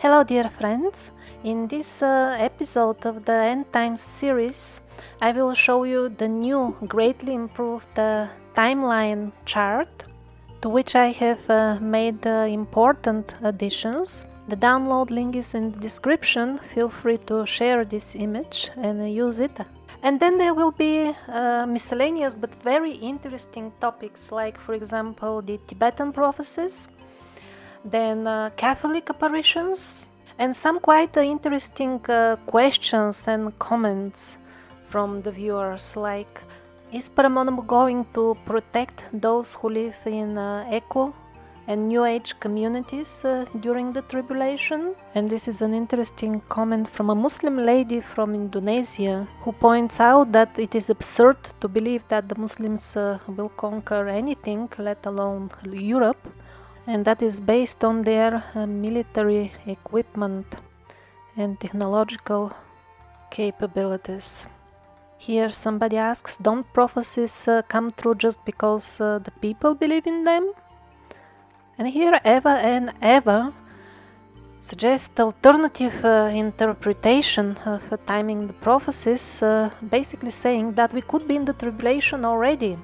Hello, dear friends. In this episode of the EndTimes series, I will show you the new, greatly improved timeline chart, to which I have made important additions. The download link is in the description. Feel free to share this image and use it. And then there will be miscellaneous but very interesting topics, like, for example, the Tibetan Prophecies, then Catholic apparitions, and some quite interesting questions and comments from the viewers, like, is Paramount going to protect those who live in Eco and New Age communities during the tribulation? And this is an interesting comment from a Muslim lady from Indonesia, who points out that it is absurd to believe that the Muslims will conquer anything, let alone Europe, and that is based on their military equipment and technological capabilities. Here somebody asks, don't prophecies come true just because the people believe in them? And here Eva and Eva suggest alternative interpretation of timing the prophecies, basically saying that we could be in the tribulation already.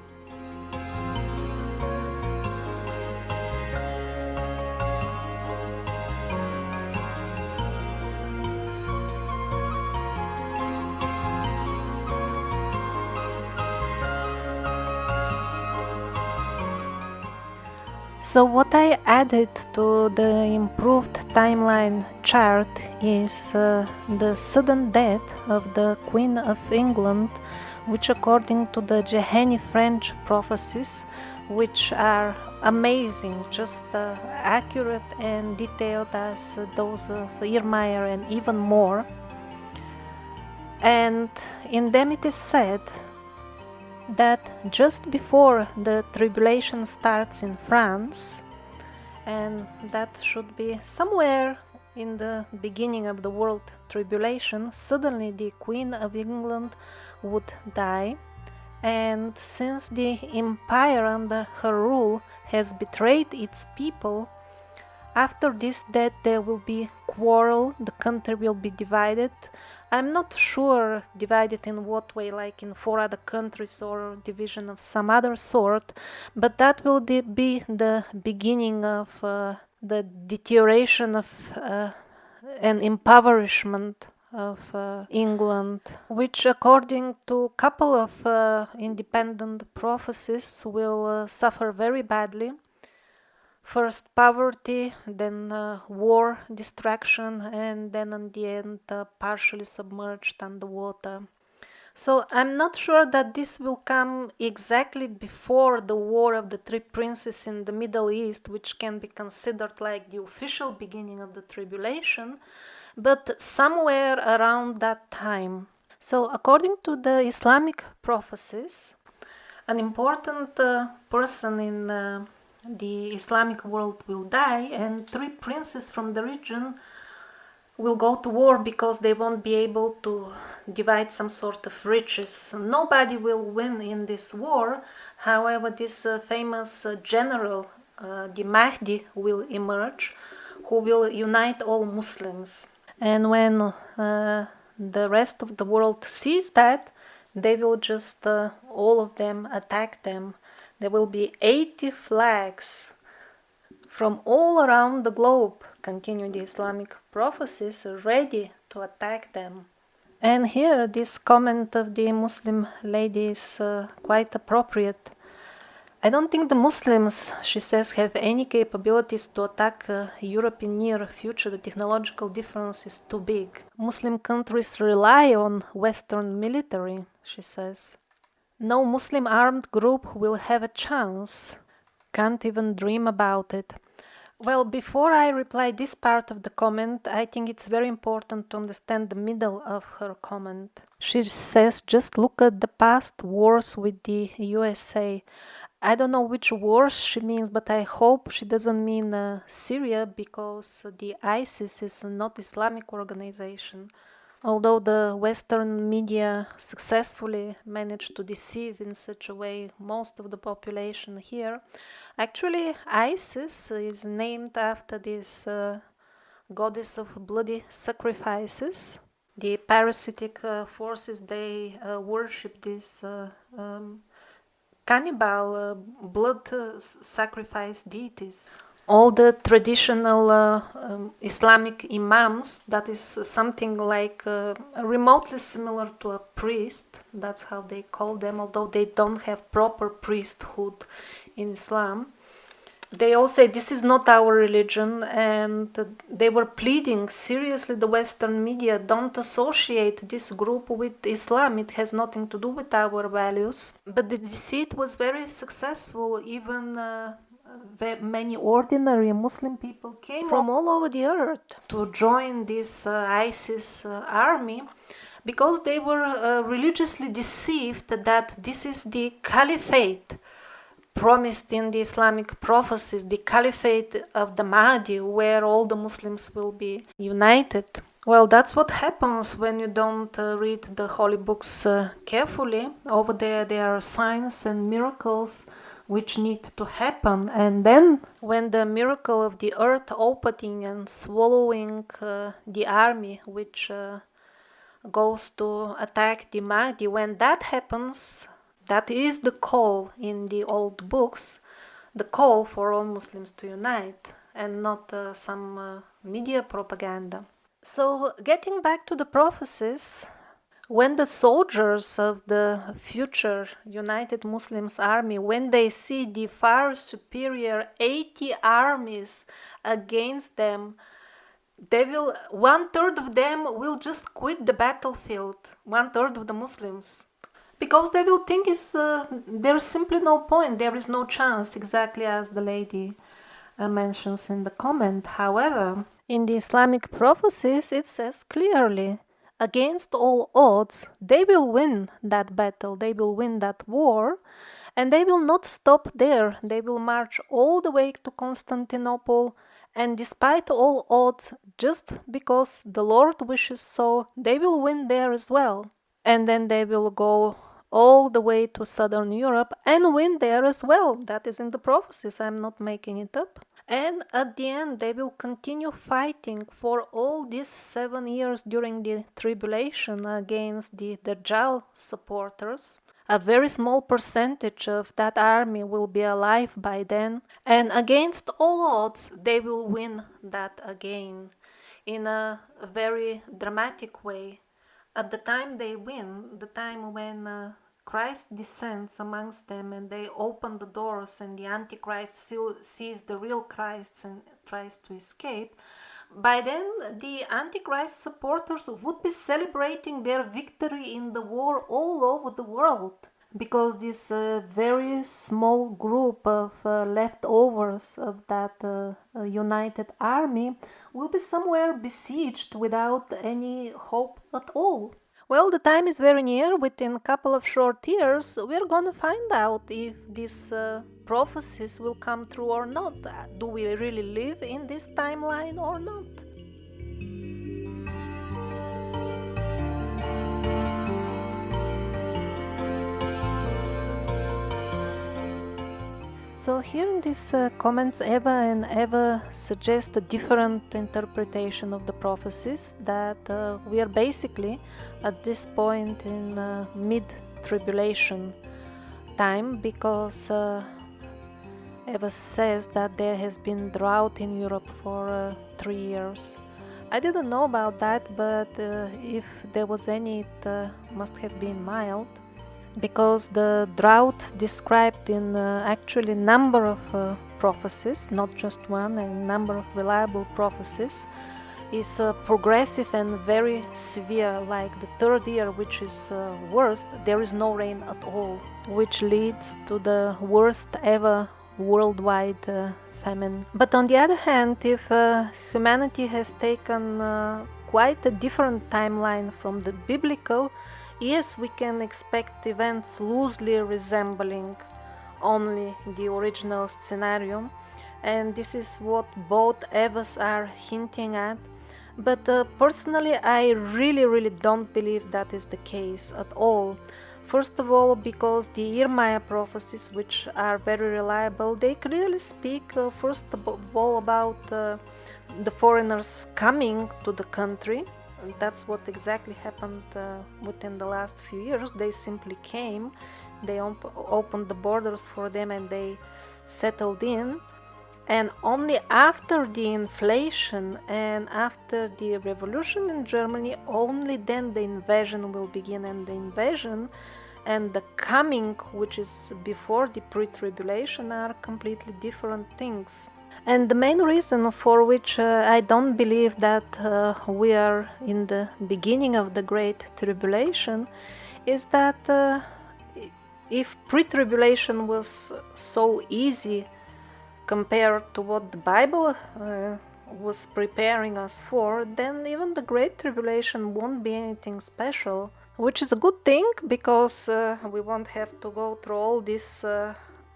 So what I added to the improved timeline chart is the sudden death of the Queen of England, which according to the Jehani French prophecies, which are amazing, just accurate and detailed as those of Irmeyer and even more. And in them it is said that just before the tribulation starts in France, and that should be somewhere in the beginning of the world tribulation, suddenly the Queen of England would die, and since the empire under her rule has betrayed its people, after this death there will be quarrel, the country will be divided. I'm not sure divided in what way, like in 4 other countries or division of some other sort, but that will be the beginning of the deterioration of and impoverishment of England, which according to a couple of independent prophecies will suffer very badly. First poverty, then war, destruction, and then in the end partially submerged underwater. So I'm not sure that this will come exactly before the War of the Three Princes in the Middle East, which can be considered like the official beginning of the tribulation, but somewhere around that time. So according to the Islamic prophecies, an important person in the Islamic world will die, and 3 princes from the region will go to war because they won't be able to divide some sort of riches. Nobody will win in this war. However, this famous general, the Mahdi, will emerge, who will unite all Muslims. And when the rest of the world sees that, they will just all of them attack them. There will be 80 flags from all around the globe, continue the Islamic prophecies, ready to attack them. And here this comment of the Muslim lady is quite appropriate. I don't think the Muslims, she says, have any capabilities to attack Europe in near future. The technological difference is too big. Muslim countries rely on Western military, she says. No Muslim armed group will have a chance. Can't even dream about it. Well, before I reply this part of the comment, I think it's very important to understand the middle of her comment. She says, just look at the past wars with the USA. I don't know which wars she means, but I hope she doesn't mean Syria, because the ISIS is not Islamic organization. Although the Western media successfully managed to deceive in such a way most of the population here, actually ISIS is named after this goddess of bloody sacrifices. The parasitic forces, they worship these cannibal blood sacrifice deities. All the traditional Islamic imams, that is something like remotely similar to a priest, that's how they call them, although they don't have proper priesthood in Islam. They all say this is not our religion, and they were pleading seriously, the Western media, don't associate this group with Islam, it has nothing to do with our values. But the deceit was very successful. Even many ordinary Muslim people came from all over the earth to join this ISIS army, because they were religiously deceived that this is the caliphate promised in the Islamic prophecies, the caliphate of the Mahdi, where all the Muslims will be united. Well, that's what happens when you don't read the holy books carefully. Over there are signs and miracles which need to happen, and then when the miracle of the earth opening and swallowing the army which goes to attack the Mahdi, when that happens, that is the call in the old books, the call for all Muslims to unite, and not some media propaganda. So, getting back to the prophecies, when the soldiers of the future United Muslims army, when they see the far superior 80 armies against them, one-third of them will just quit the battlefield, one-third of the Muslims. Because they will think there is simply no point, there is no chance, exactly as the lady mentions in the comment. However, in the Islamic prophecies, it says clearly, against all odds, they will win that battle, they will win that war, and they will not stop there. They will march all the way to Constantinople, and despite all odds, just because the Lord wishes so, they will win there as well. And then they will go all the way to southern Europe and win there as well. That is in the prophecies, I'm not making it up. And at the end, they will continue fighting for all these 7 years during the tribulation against the Dajjal supporters. A very small percentage of that army will be alive by then, and against all odds, they will win that again in a very dramatic way. At the time they win, the time when Christ descends amongst them and they open the doors and the Antichrist sees the real Christ and tries to escape, by then the Antichrist supporters would be celebrating their victory in the war all over the world, because this very small group of leftovers of that united army will be somewhere besieged without any hope at all. Well, the time is very near. Within a couple of short years, we're gonna find out if these prophecies will come true or not. Do we really live in this timeline or not? So here in these comments, Eva and Eva suggest a different interpretation of the prophecies, that we are basically at this point in mid-tribulation time, because Eva says that there has been drought in Europe for 3 years. I didn't know about that, but if there was any, it must have been mild, because the drought described in actually number of prophecies, not just one, a number of reliable prophecies, is progressive and very severe. Like the 3rd year, which is worst, there is no rain at all, which leads to the worst ever worldwide famine. But on the other hand, if humanity has taken quite a different timeline from the biblical, yes, we can expect events loosely resembling only the original scenario, and this is what both Evas are hinting at. But personally, I really don't believe that is the case at all. First of all, because the Irmaya prophecies, which are very reliable, they clearly speak first of all about the foreigners coming to the country. That's what exactly happened within the last few years. They simply came, they opened the borders for them, and they settled in. And only after the inflation and after the revolution in Germany, only then the invasion will begin. And the invasion and the coming, which is before the pre-tribulation, are completely different things. And the main reason for which I don't believe that we are in the beginning of the Great Tribulation is that if pre-tribulation was so easy compared to what the Bible was preparing us for, then even the Great Tribulation won't be anything special, which is a good thing, because we won't have to go through all these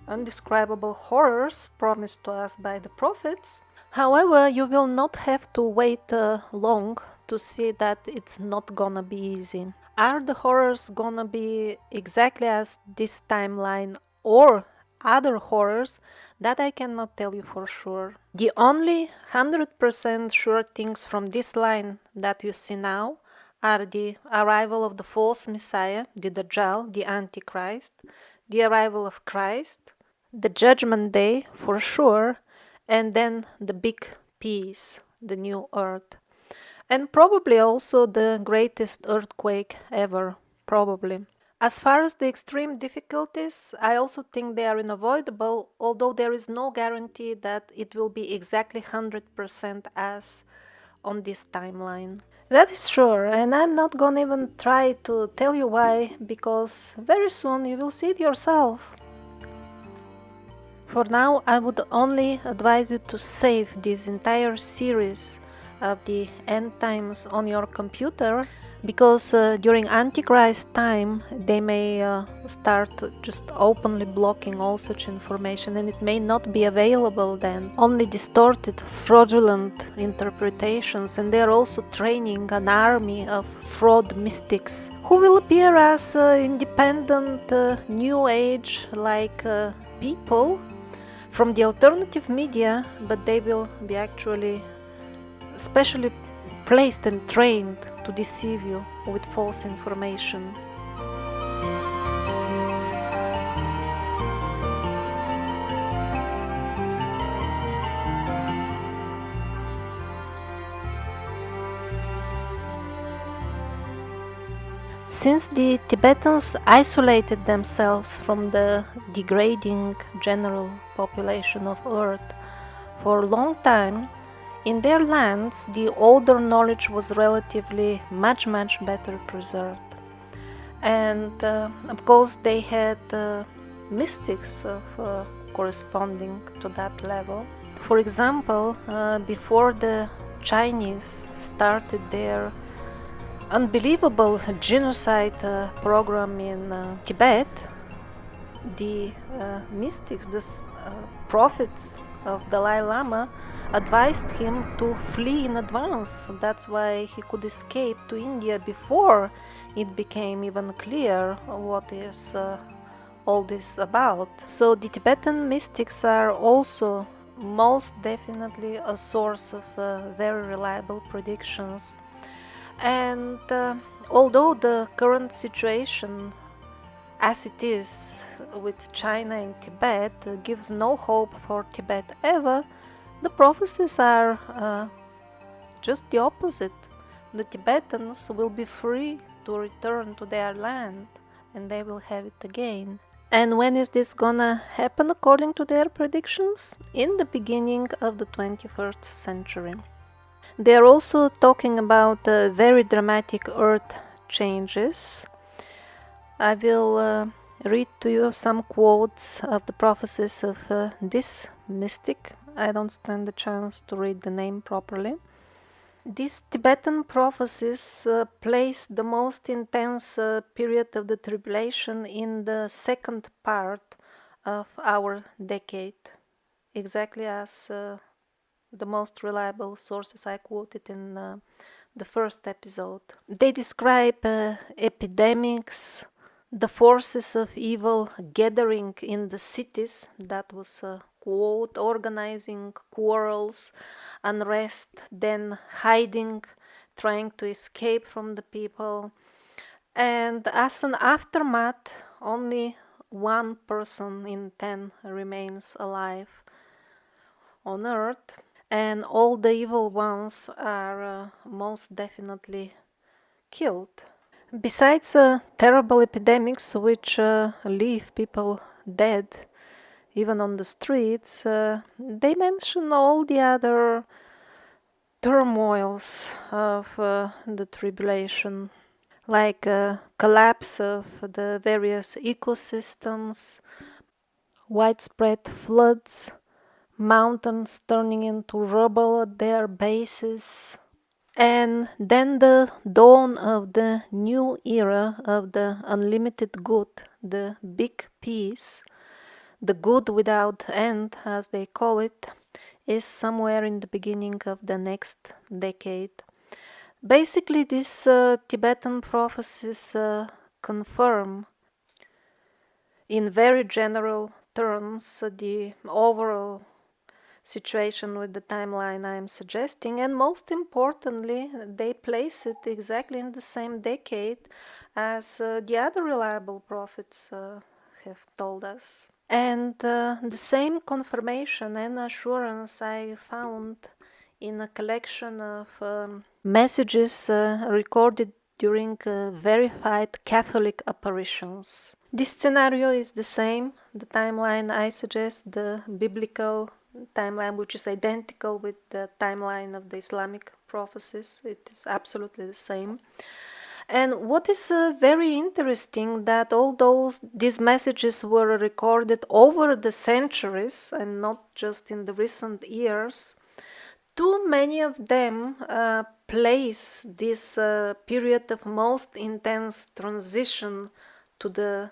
undescribable horrors promised to us by the prophets. However, you will not have to wait long to see that it's not gonna be easy. Are the horrors gonna be exactly as this timeline or other horrors? That I cannot tell you for sure. The only 100% sure things from this line that you see now are the arrival of the false Messiah, the Dajjal, the Antichrist, the arrival of Christ, the Judgment Day for sure, and then the big peace, the new earth. And probably also the greatest earthquake ever, probably. As far as the extreme difficulties, I also think they are unavoidable, although there is no guarantee that it will be exactly 100% as on this timeline. That is sure, and I'm not gonna even try to tell you why, because very soon you will see it yourself. For now, I would only advise you to save this entire series of the end times on your computer, because during Antichrist time they may start just openly blocking all such information, and it may not be available then. Only distorted, fraudulent interpretations, and they are also training an army of fraud mystics who will appear as independent New Age like people from the alternative media, but they will be actually specially placed and trained to deceive you with false information. Since the Tibetans isolated themselves from the degrading general population of Earth for a long time, in their lands the older knowledge was relatively much better preserved. And of course they had mystics of corresponding to that level. For example, before the Chinese started their unbelievable genocide program in Tibet, the mystics, the prophets of Dalai Lama, advised him to flee in advance. That's why he could escape to India before it became even clear what is all this about. So the Tibetan mystics are also most definitely a source of very reliable predictions. And although the current situation as it is with China and Tibet gives no hope for Tibet ever, the prophecies are just the opposite. The Tibetans will be free to return to their land, and they will have it again. And when is this gonna happen according to their predictions? In the beginning of the 21st century. They are also talking about very dramatic earth changes. I will read to you some quotes of the prophecies of this mystic. I don't stand the chance to read the name properly. These Tibetan prophecies place the most intense period of the tribulation in the second part of our decade, exactly as the most reliable sources I quoted in the first episode. They describe epidemics, the forces of evil gathering in the cities. That was a quote, organizing quarrels, unrest, then hiding, trying to escape from the people. And as an aftermath, only 1 person in 10 remains alive on Earth, and all the evil ones are most definitely killed. Besides terrible epidemics which leave people dead even on the streets, they mention all the other turmoils of the tribulation, like collapse of the various ecosystems, widespread floods, mountains turning into rubble at their bases, and then the dawn of the new era of the unlimited good, the big peace, the good without end, as they call it, is somewhere in the beginning of the next decade. Basically, these Tibetan prophecies confirm, in very general terms, the overall situation with the timeline I'm suggesting, and most importantly, they place it exactly in the same decade as the other reliable prophets have told us. And the same confirmation and assurance I found in a collection of messages recorded during verified Catholic apparitions. This scenario is the same. The timeline I suggest, the biblical timeline, which is identical with the timeline of the Islamic prophecies. It is absolutely the same. And what is very interesting, that although these messages were recorded over the centuries and not just in the recent years, too many of them place this period of most intense transition to the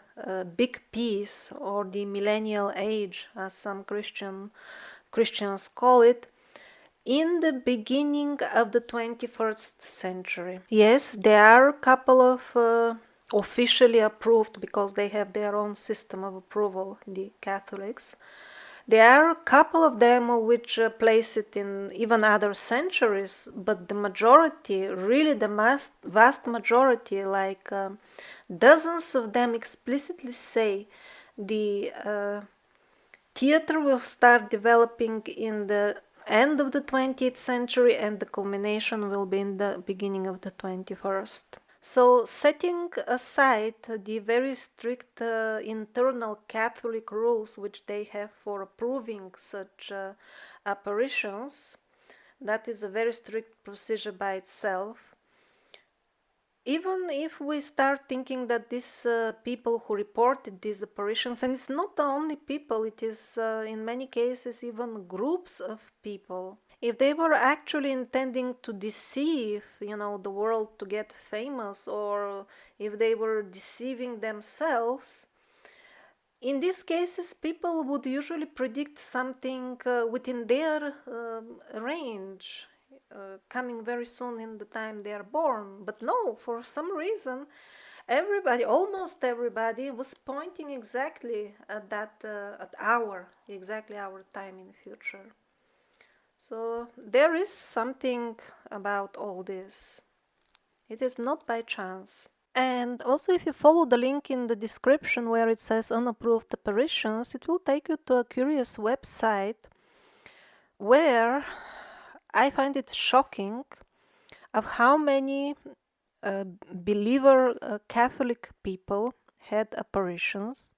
big peace, or the Millennial Age, as some Christians call it, in the beginning of the 21st century. Yes, there are a couple of officially approved, because they have their own system of approval, the Catholics. There are a couple of them which place it in even other centuries, but the majority, really the vast majority, like dozens of them, explicitly say the theater will start developing in the end of the 20th century, and the culmination will be in the beginning of the 21st. So, setting aside the very strict internal Catholic rules which they have for approving such apparitions, that is a very strict procedure by itself. Even if we start thinking that these people who reported these apparitions, and it's not the only people, it is in many cases even groups of people, if they were actually intending to deceive, the world to get famous, or if they were deceiving themselves, in these cases people would usually predict something within their range, coming very soon in the time they are born. But no, for some reason, almost everybody, was pointing exactly at that exactly our time in the future. So there is something about all this. It is not by chance. And also, if you follow the link in the description where it says unapproved apparitions, it will take you to a curious website where I find it shocking of how many believer Catholic people had apparitions.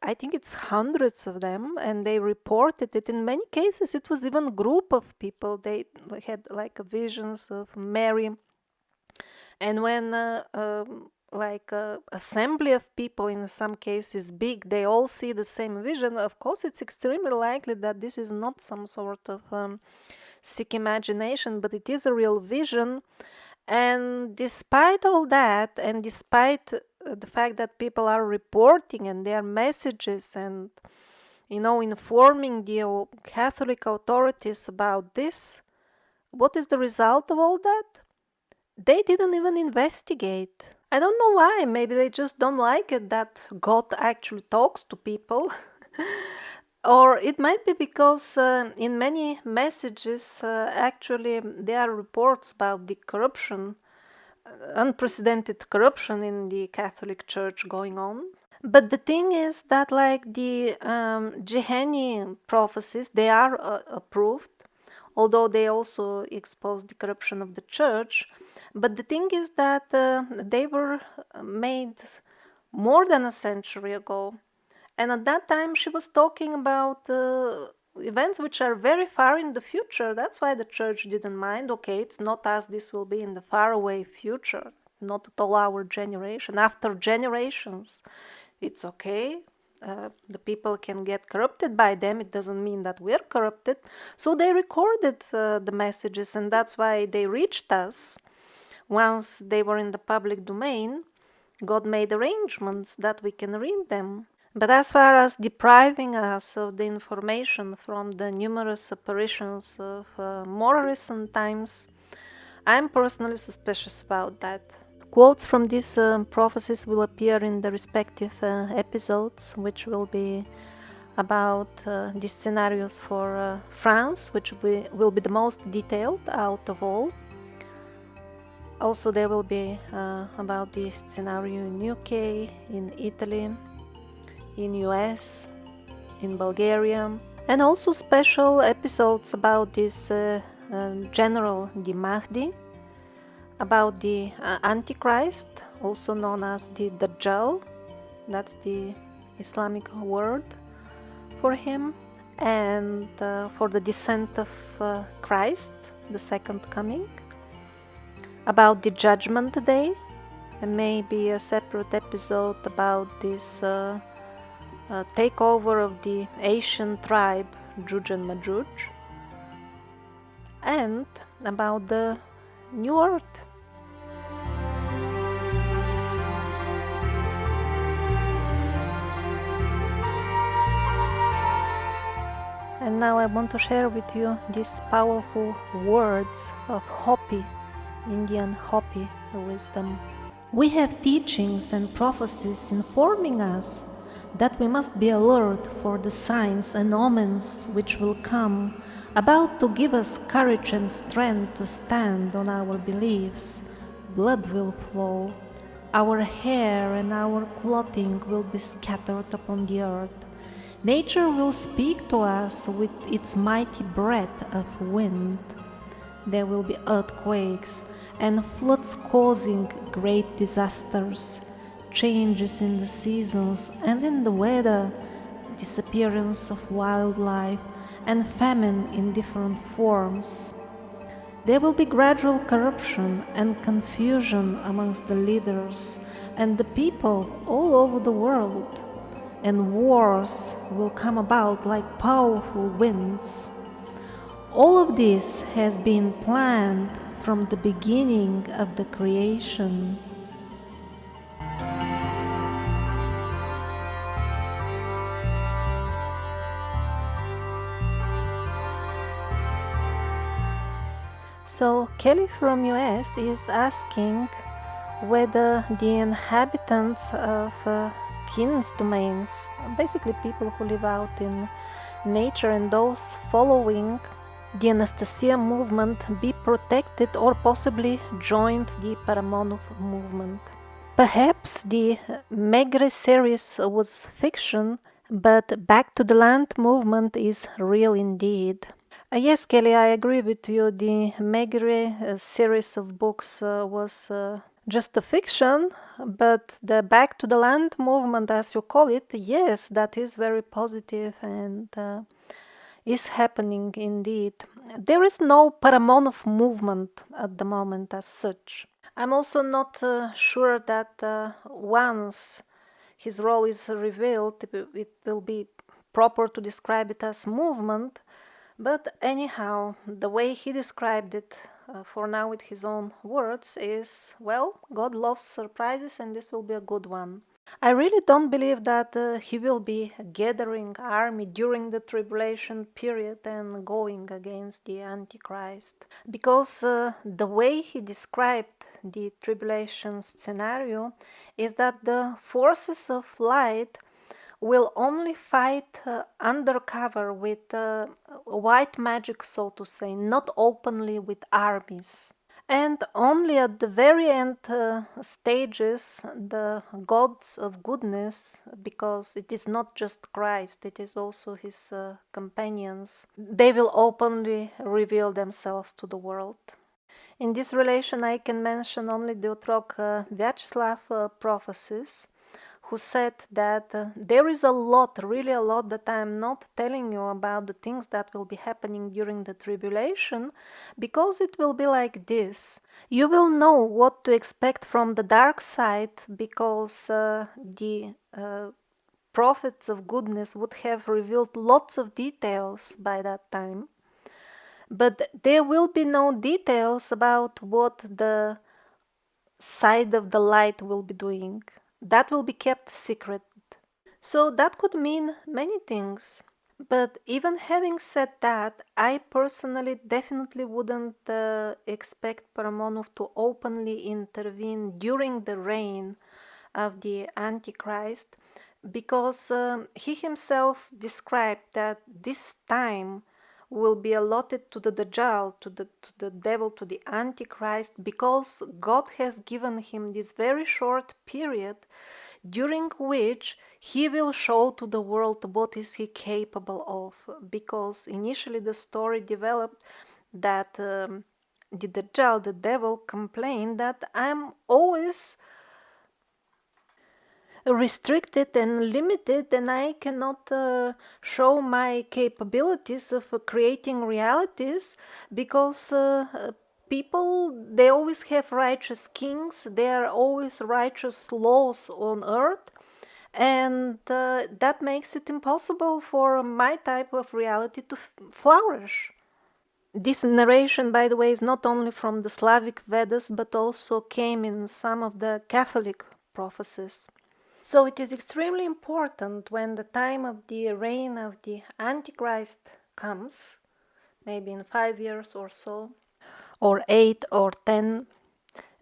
I think it's hundreds of them, and they reported it. In many cases, it was even a group of people. They had like visions of Mary, and when assembly of people, in some cases big, they all see the same vision. Of course, it's extremely likely that this is not some sort of sick imagination, but it is a real vision. And despite all that, and despite the fact that people are reporting and their messages and informing the Catholic authorities about this, what is the result of all that? They didn't even investigate. I don't know why. Maybe they just don't like it that God actually talks to people. Or it might be because in many messages, actually, there are reports about the corruption, unprecedented corruption in the Catholic Church going on. But the thing is that, like the Jehani prophecies, they are approved, although they also expose the corruption of the church. But the thing is that they were made more than a century ago. And at that time, she was talking about events which are very far in the future. That's why the church didn't mind. Okay, it's not as this will be in the faraway future, not at all our generation. After generations, it's okay. The people can get corrupted by them. It doesn't mean that we're corrupted. So they recorded the messages, and that's why they reached us. Once they were in the public domain, God made arrangements that we can read them. But as far as depriving us of the information from the numerous apparitions of more recent times, I'm personally suspicious about that. Quotes from these prophecies will appear in the respective episodes, which will be about the scenarios for France, which will be the most detailed out of all. Also, there will be about the scenario in UK, in Italy, in US, in Bulgaria, and also special episodes about this general the Mahdi, about the Antichrist, also known as the Dajjal, that's the Islamic word for him, and for the descent of Christ, the second coming, about the Judgment Day, and maybe a separate episode about this takeover of the Asian tribe Juj and Majuj, and about the NewEarth. And now I want to share with you these powerful words of Hopi, Indian Hopi wisdom. We have teachings and prophecies informing us that we must be alert for the signs and omens which will come, about to give us courage and strength to stand on our beliefs. Blood will flow, our hair and our clothing will be scattered upon the earth. Nature will speak to us with its mighty breath of wind. There will be earthquakes and floods causing great disasters, changes in the seasons and in the weather, disappearance of wildlife, and famine in different forms. There will be gradual corruption and confusion amongst the leaders and the people all over the world, and wars will come about like powerful winds. All of this has been planned from the beginning of the creation. So Kelly from US is asking whether the inhabitants of Kin's domains, basically people who live out in nature and those following the Anastasia movement, be protected or possibly joined the Paramount Movement. Perhaps the Megre series was fiction, but Back to the Land movement is real indeed. Yes, Kelly, I agree with you. The Megre series of books was just a fiction, but the Back to the Land movement, as you call it, yes, that is very positive and is happening indeed. There is no Paramount movement at the moment as such. I'm also not sure that once his role is revealed, it will be proper to describe it as movement. But anyhow, the way he described it for now with his own words is, well, God loves surprises and this will be a good one. I really don't believe that he will be gathering army during the tribulation period and going against the Antichrist. Because the way he described the tribulation scenario is that the forces of light will only fight undercover with white magic, so to say, not openly with armies. And only at the very end stages, the gods of goodness, because it is not just Christ, it is also his companions, they will openly reveal themselves to the world. In this relation, I can mention only the author Vyacheslav Prophecies, who said that there is a lot, really a lot, that I am not telling you about the things that will be happening during the tribulation, because it will be like this. You will know what to expect from the dark side, because the prophets of goodness would have revealed lots of details by that time. But there will be no details about what the side of the light will be doing. That will be kept secret. So that could mean many things. But even having said that, I personally definitely wouldn't expect Paramonov to openly intervene during the reign of the Antichrist, because he himself described that this time will be allotted to the Dajjal, to the devil, to the Antichrist, because God has given him this very short period during which he will show to the world what is he capable of. Because initially the story developed that the Dajjal, the devil, complained that I'm always restricted and limited, and I cannot show my capabilities of creating realities, because people, they always have righteous kings, there are always righteous laws on earth, and that makes it impossible for my type of reality to flourish. This narration, by the way, is not only from the Slavic Vedas, but also came in some of the Catholic prophecies. So it is extremely important when the time of the reign of the Antichrist comes, maybe in 5 years or so, or 8 or 10,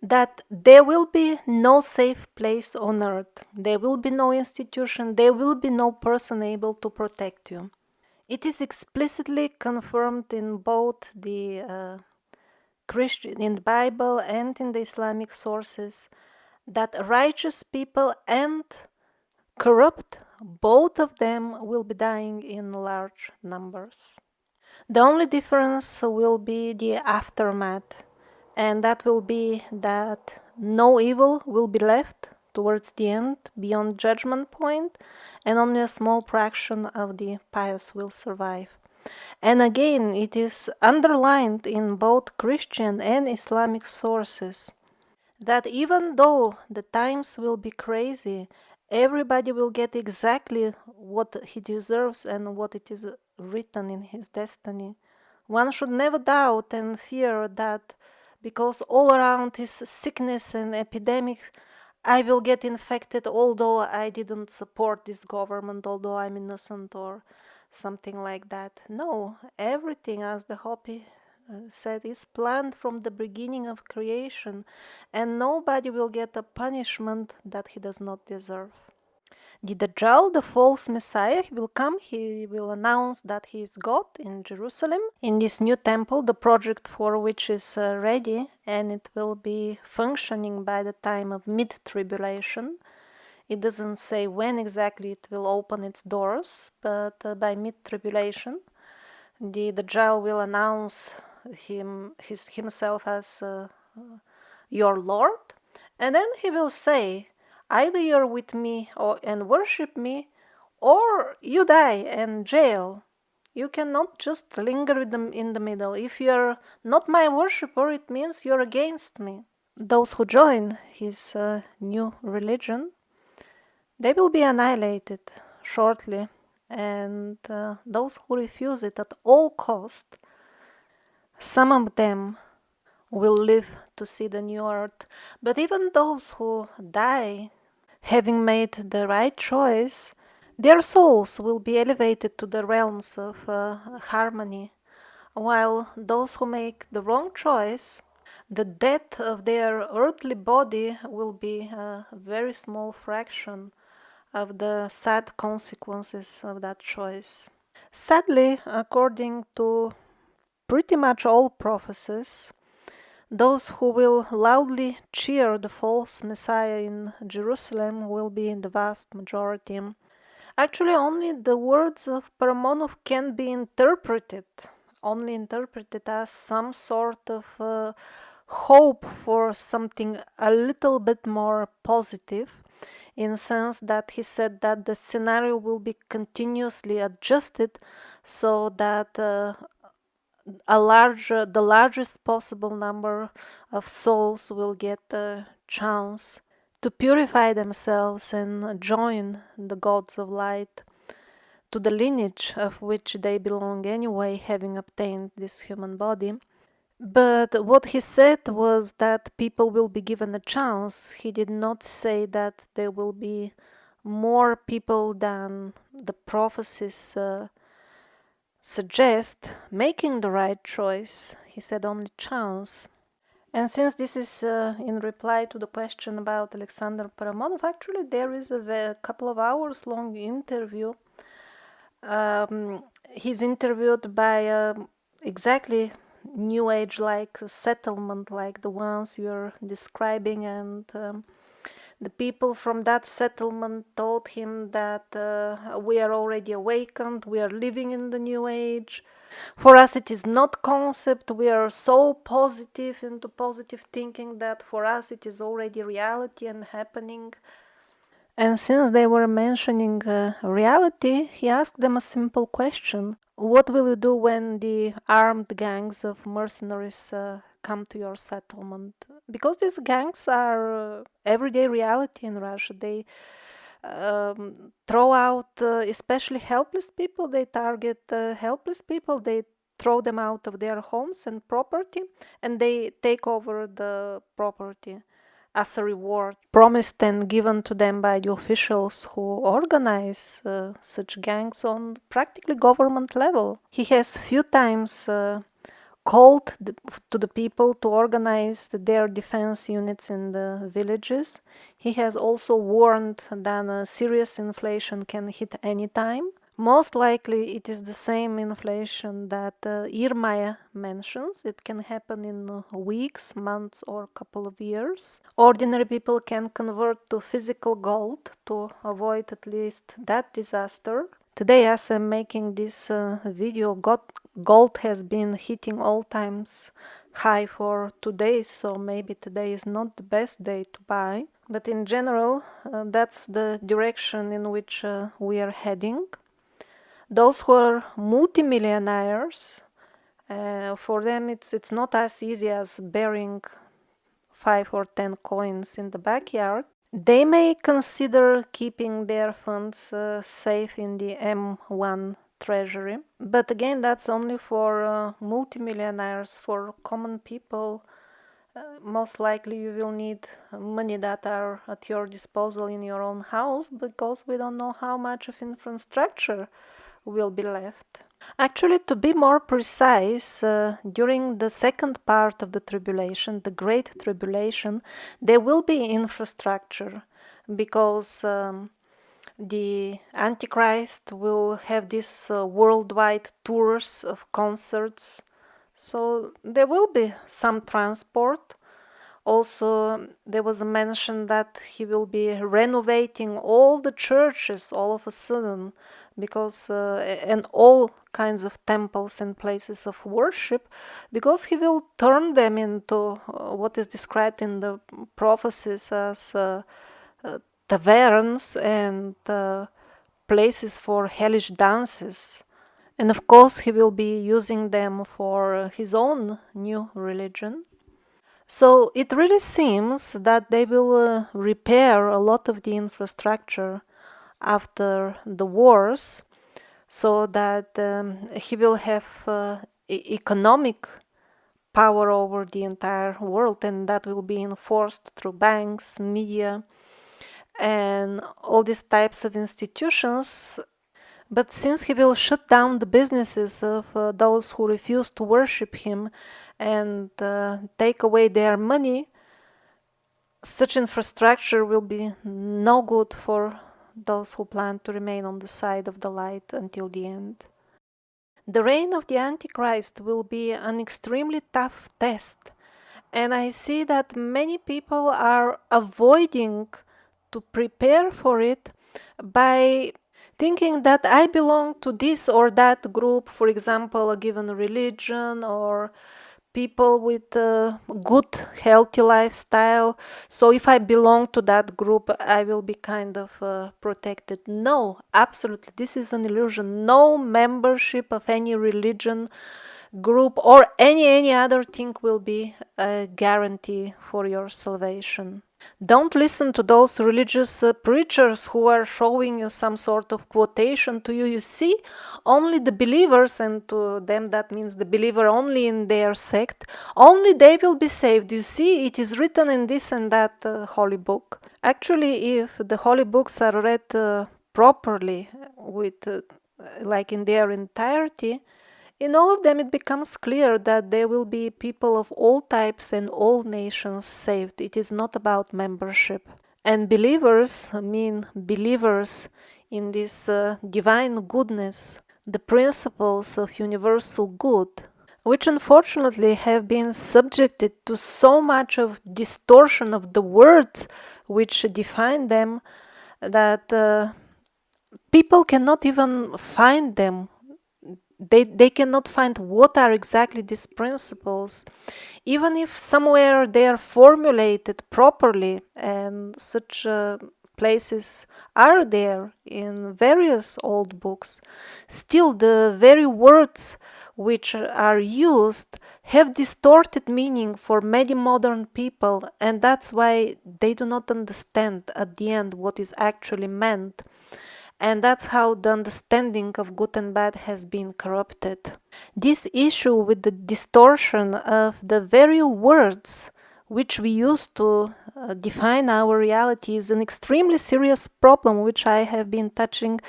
that there will be no safe place on earth. There will be no institution, there will be no person able to protect you. It is explicitly confirmed in both the Christian, in the Bible and in the Islamic sources, that righteous people and corrupt, both of them will be dying in large numbers. The only difference will be the aftermath, and that will be that no evil will be left towards the end beyond judgment point, and only a small fraction of the pious will survive. And again, it is underlined in both Christian and Islamic sources that even though the times will be crazy, everybody will get exactly what he deserves and what it is written in his destiny. One should never doubt and fear that because all around is sickness and epidemic, I will get infected although I didn't support this government, although I'm innocent or something like that. No, everything, as the Hopi said, is planned from the beginning of creation, and nobody will get a punishment that he does not deserve. The Dajjal, the false Messiah, will come. He will announce that he is God in Jerusalem, in this new temple, the project for which is ready, and it will be functioning by the time of mid-tribulation. It doesn't say when exactly it will open its doors, but by mid-tribulation, the Dajjal will announce himself as your Lord, and then he will say, either you're with me and worship me, or you die and jail. You cannot just linger in the middle. If you're not my worshipper, it means you're against me. Those who join his new religion, they will be annihilated shortly, and those who refuse it at all cost, some of them will live to see the new earth. But even those who die having made the right choice, their souls will be elevated to the realms of harmony, while those who make the wrong choice the death of their earthly body will be a very small fraction of the sad consequences of that choice. Sadly, according to pretty much all prophecies, those who will loudly cheer the false Messiah in Jerusalem will be in the vast majority. Actually, only the words of Paramonov can be only interpreted as some sort of hope for something a little bit more positive, in the sense that he said that the scenario will be continuously adjusted so that the largest possible number of souls will get a chance to purify themselves and join the gods of light, to the lineage of which they belong anyway, having obtained this human body. But what he said was that people will be given a chance. He did not say that there will be more people than the prophecies suggest making the right choice. He said only chance. And since this is in reply to the question about Alexander Paramonov, actually there is a couple of hours long interview. He's interviewed by exactly New Age like settlement, like the ones you're describing, and the people from that settlement told him that we are already awakened, we are living in the New Age. For us, it is not concept. We are so positive into positive thinking that for us it is already reality and happening. And since they were mentioning reality, he asked them a simple question. What will you do when the armed gangs of mercenaries come to your settlement? Because these gangs are everyday reality in Russia. They throw out especially helpless people. They target helpless people. They throw them out of their homes and property, and they take over the property as a reward promised and given to them by the officials who organize such gangs on practically government level. He has few times called to the people to organize their defense units in the villages. He has also warned that a serious inflation can hit any time. Most likely it is the same inflation that Irma mentions. It can happen in weeks, months, or a couple of years. Ordinary people can convert to physical gold to avoid at least that disaster. Today, as I'm making this video, gold has been hitting all times high for 2 days, so maybe today is not the best day to buy. But in general, that's the direction in which we are heading. Those who are multimillionaires, for them it's not as easy as burying 5 or 10 coins in the backyard. They may consider keeping their funds safe in the M1 treasury. But again, that's only for multimillionaires. For common people, most likely you will need money that are at your disposal in your own house, because we don't know how much of infrastructure will be left. Actually, to be more precise, during the second part of the tribulation, the Great Tribulation, there will be infrastructure, because the Antichrist will have these worldwide tours of concerts, so there will be some transport. Also, there was a mention that he will be renovating all the churches all of a sudden, because and all kinds of temples and places of worship, because he will turn them into what is described in the prophecies as taverns and places for hellish dances. And of course, he will be using them for his own new religion. So it really seems that they will repair a lot of the infrastructure after the wars, so that he will have economic power over the entire world, and that will be enforced through banks, media, and all these types of institutions. But since he will shut down the businesses of those who refuse to worship him and take away their money, such infrastructure will be no good for those who plan to remain on the side of the light until the end. The reign of the Antichrist will be an extremely tough test, and I see that many people are avoiding to prepare for it by thinking that I belong to this or that group, for example, a given religion or people with a good healthy lifestyle, so if I belong to that group I will be kind of protected. No, absolutely, this is an illusion. No membership of any religion, group, or any other thing will be a guarantee for your salvation. Don't listen to those religious preachers who are showing you some sort of quotation to you. You see, only the believers, and to them that means the believer only in their sect, only they will be saved. You see, it is written in this and that holy book. Actually, if the holy books are read properly, with like in their entirety, in all of them it becomes clear that there will be people of all types and all nations saved. It is not about membership. And believers mean believers in this divine goodness, the principles of universal good, which unfortunately have been subjected to so much of distortion of the words which define them that people cannot even find them. They cannot find what are exactly these principles, even if somewhere they are formulated properly, and such places are there in various old books. Still, the very words which are used have distorted meaning for many modern people, and that's why they do not understand at the end what is actually meant. And that's how the understanding of good and bad has been corrupted. This issue with the distortion of the very words which we use to define our reality is an extremely serious problem, which I have been touching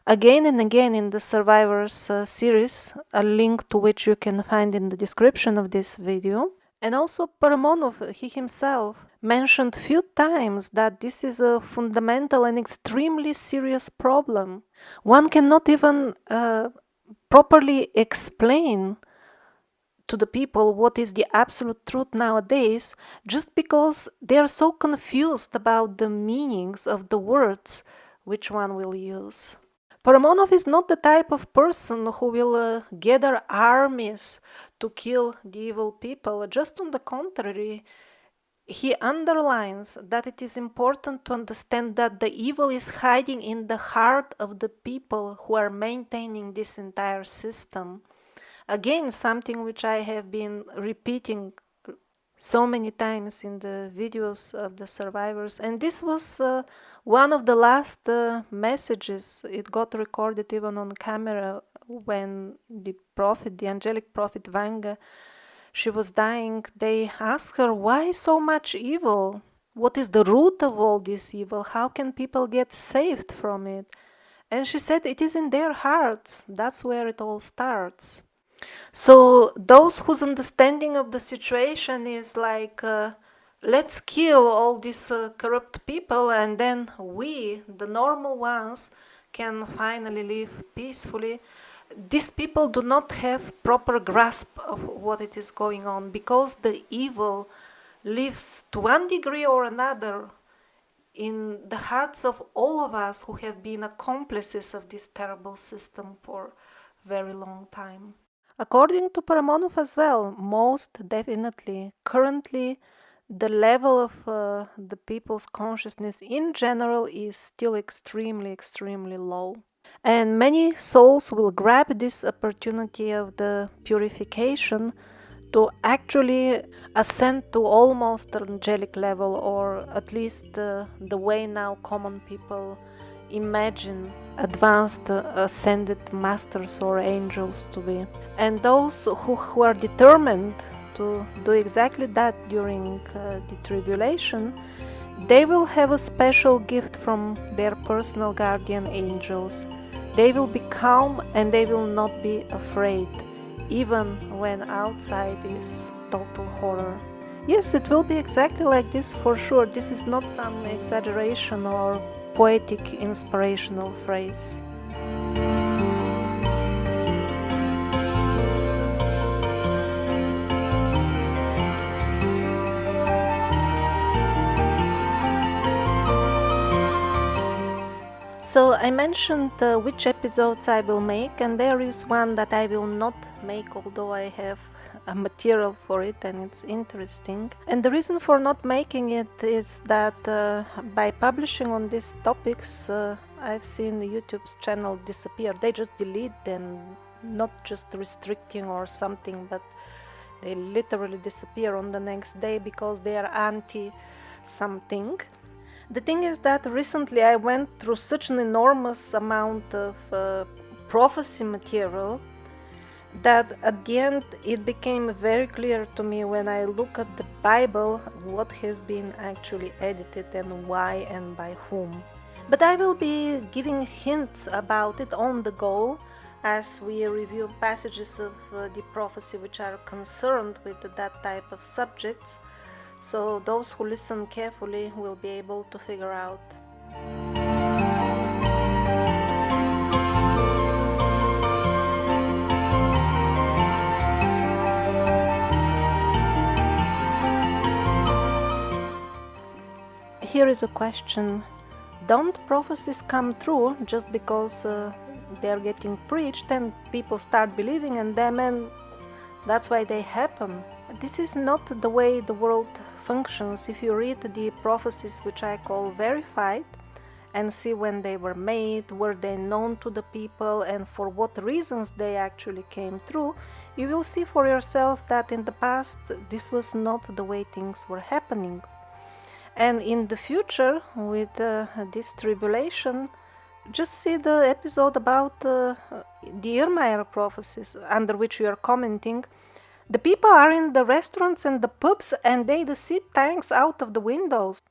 again and again in the Survivors series, a link to which you can find in the description of this video. And also Paramonov, he himself mentioned few times that this is a fundamental and extremely serious problem. One cannot even properly explain to the people what is the absolute truth nowadays, just because they are so confused about the meanings of the words which one will use. Paramonov is not the type of person who will gather armies to kill the evil people. Just on the contrary, he underlines that it is important to understand that the evil is hiding in the heart of the people who are maintaining this entire system. Again, something which I have been repeating so many times in the videos of the survivors, and this was one of the last messages. It got recorded even on camera when the prophet, the angelic prophet Vanga, she was dying. They asked her, why so much evil? What is the root of all this evil? How can people get saved from it? And she said, it is in their hearts. That's where it all starts. So those whose understanding of the situation is like, let's kill all these corrupt people, and then we, the normal ones, can finally live peacefully. These people do not have proper grasp of what it is going on, because the evil lives to one degree or another in the hearts of all of us who have been accomplices of this terrible system for a very long time. According to Paramonov as well, most definitely, currently, the level of the people's consciousness in general is still extremely, extremely low. And many souls will grab this opportunity of the purification to actually ascend to almost angelic level, or at least the way now common people imagine advanced ascended masters or angels to be. And those who are determined to do exactly that during the tribulation, they will have a special gift from their personal guardian angels. They will be calm and they will not be afraid. even when outside is total horror. Yes, it will be exactly like this for sure. This is not some exaggeration or poetic inspirational phrase. So I mentioned which episodes I will make, and there is one that I will not make, although I have a material for it and it's interesting. And the reason for not making it is that by publishing on these topics, I've seen YouTube's channel disappear. They just delete them, not just restricting or something, but they literally disappear on the next day because they are anti-something. The thing is that recently I went through such an enormous amount of prophecy material that at the end it became very clear to me when I look at the Bible what has been actually edited and why and by whom. But I will be giving hints about it on the go as we review passages of the prophecy which are concerned with that type of subjects. So those who listen carefully will be able to figure out. Here is a question. Don't prophecies come true just because they're getting preached and people start believing in them, and that's why they happen? This is not the way the world functions. If you read the prophecies which I call verified and see when they were made, were they known to the people, and for what reasons they actually came true, you will see for yourself that in the past this was not the way things were happening. And in the future, with this tribulation, just see the episode about the Irmeyer prophecies, under which you are commenting. The people are in the restaurants and the pubs and they see tanks out of the windows.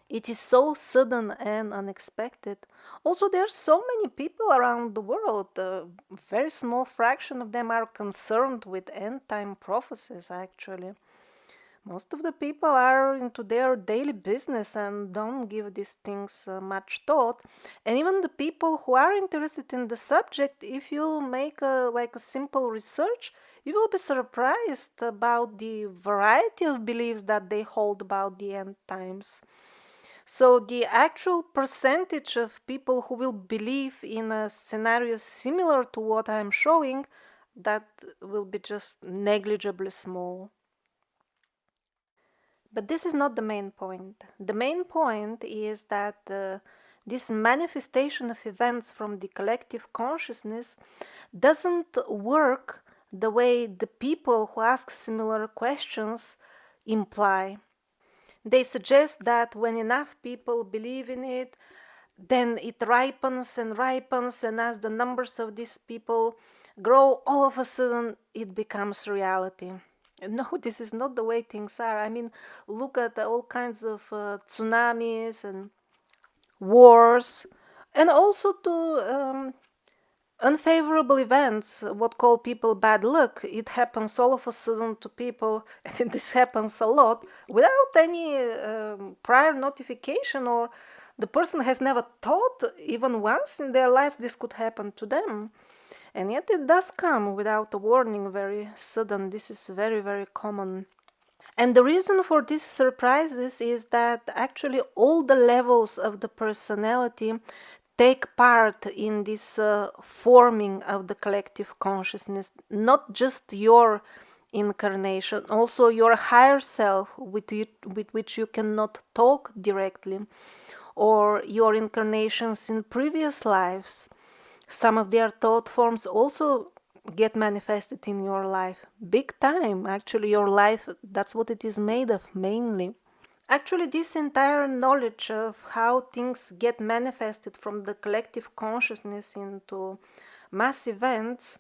It is so sudden and unexpected. Also, there are so many people around the world. A very small fraction of them are concerned with end-time prophecies, actually. Most of the people are into their daily business and don't give these things much thought. And even the people who are interested in the subject, if you make a simple research, you will be surprised about the variety of beliefs that they hold about the end times. So the actual percentage of people who will believe in a scenario similar to what I'm showing, that will be just negligibly small. But this is not the main point. The main point is that this manifestation of events from the collective consciousness doesn't work the way the people who ask similar questions imply. They suggest that when enough people believe in it, then it ripens and ripens, and as the numbers of these people grow, all of a sudden it becomes reality. No, this is not the way things are. I mean, look at all kinds of tsunamis and wars, and also to unfavorable events, what call people bad luck. It happens all of a sudden to people, and this happens a lot without any prior notification, or the person has never thought even once in their lives this could happen to them. And yet it does come without a warning, very sudden. This is very, very common. And the reason for these surprises is that actually all the levels of the personality take part in this forming of the collective consciousness, not just your incarnation, also your higher self with which you cannot talk directly, or your incarnations in previous lives. Some of their thought forms also get manifested in your life. Big time, actually, your life, that's what it is made of mainly. Actually, this entire knowledge of how things get manifested from the collective consciousness into mass events,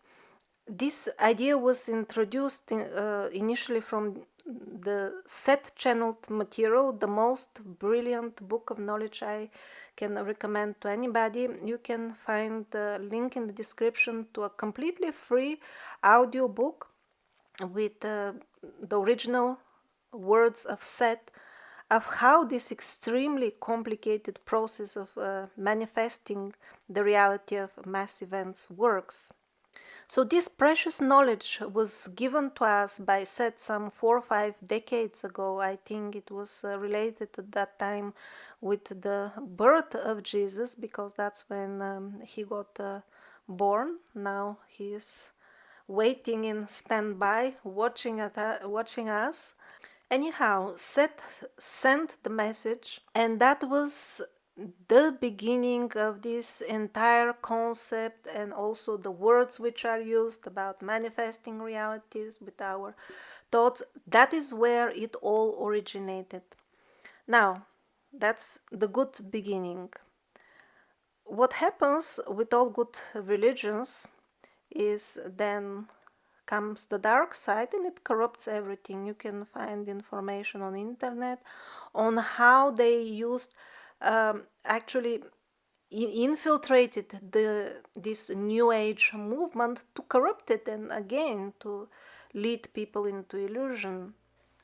this idea was introduced initially from the set-channeled material, the most brilliant book of knowledge I can recommend to anybody. You can find the link in the description to a completely free audio book with the original words of Set of how this extremely complicated process of manifesting the reality of mass events works. So this precious knowledge was given to us by Set some 4 or 5 decades ago. I think it was related at that time with the birth of Jesus, because that's when he got born. Now he is waiting in standby, watching us. Anyhow, Seth sent the message, and that was the beginning of this entire concept, and also the words which are used about manifesting realities with our thoughts. That is where it all originated. Now, that's the good beginning. What happens with all good religions is then comes the dark side, and it corrupts everything. You can find information on internet on how they used actually infiltrated this new age movement to corrupt it, and again to lead people into illusion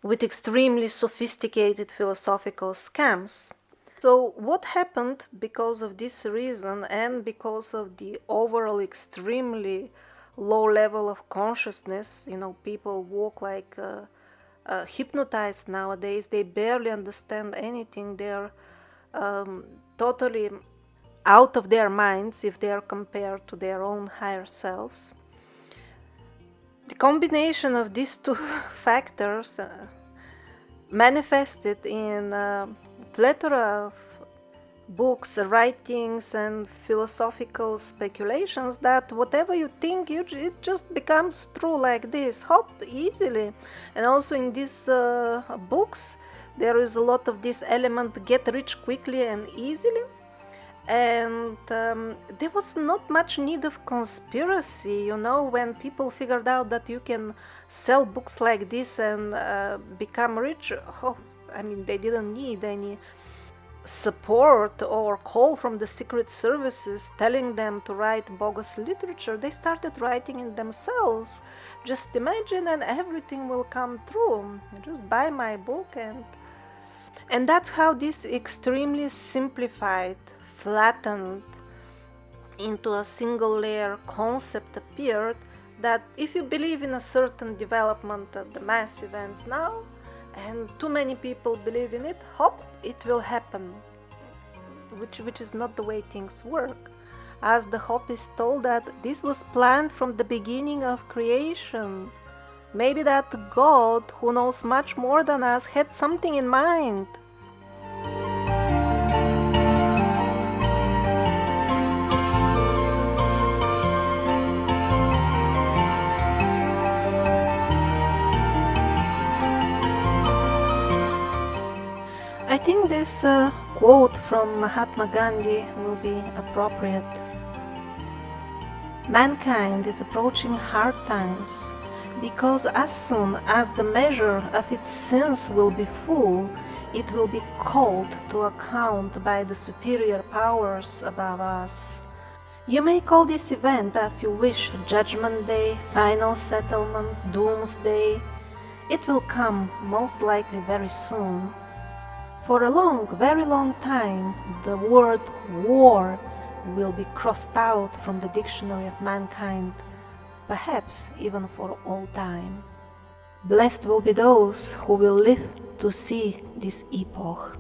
with extremely sophisticated philosophical scams. So what happened because of this reason, and because of the overall extremely low level of consciousness? People walk like hypnotized nowadays. They barely understand anything. They're totally out of their minds if they are compared to their own higher selves. The combination of these two factors manifested in a plethora of books, writings, and philosophical speculations that whatever you think, it just becomes true like this, hop, easily. And also in these books, there is a lot of this element, get rich quickly and easily. And there was not much need of conspiracy, when people figured out that you can sell books like this and become rich. They didn't need any support or call from the secret services telling them to write bogus literature. They started writing it themselves. Just imagine, and everything will come true. Just buy my book. And that's how this extremely simplified, flattened into a single layer concept appeared, that if you believe in a certain development of the mass events now, and too many people believe in it, hop, it will happen, which is not the way things work. As the Hopi is told that this was planned from the beginning of creation. Maybe that God, who knows much more than us, had something in mind. I think this quote from Mahatma Gandhi will be appropriate. Mankind is approaching hard times because as soon as the measure of its sins will be full, it will be called to account by the superior powers above us. You may call this event as you wish, Judgment Day, Final Settlement, Doomsday. It will come most likely very soon. For a long, very long time, the word war will be crossed out from the dictionary of mankind, perhaps even for all time. Blessed will be those who will live to see this epoch.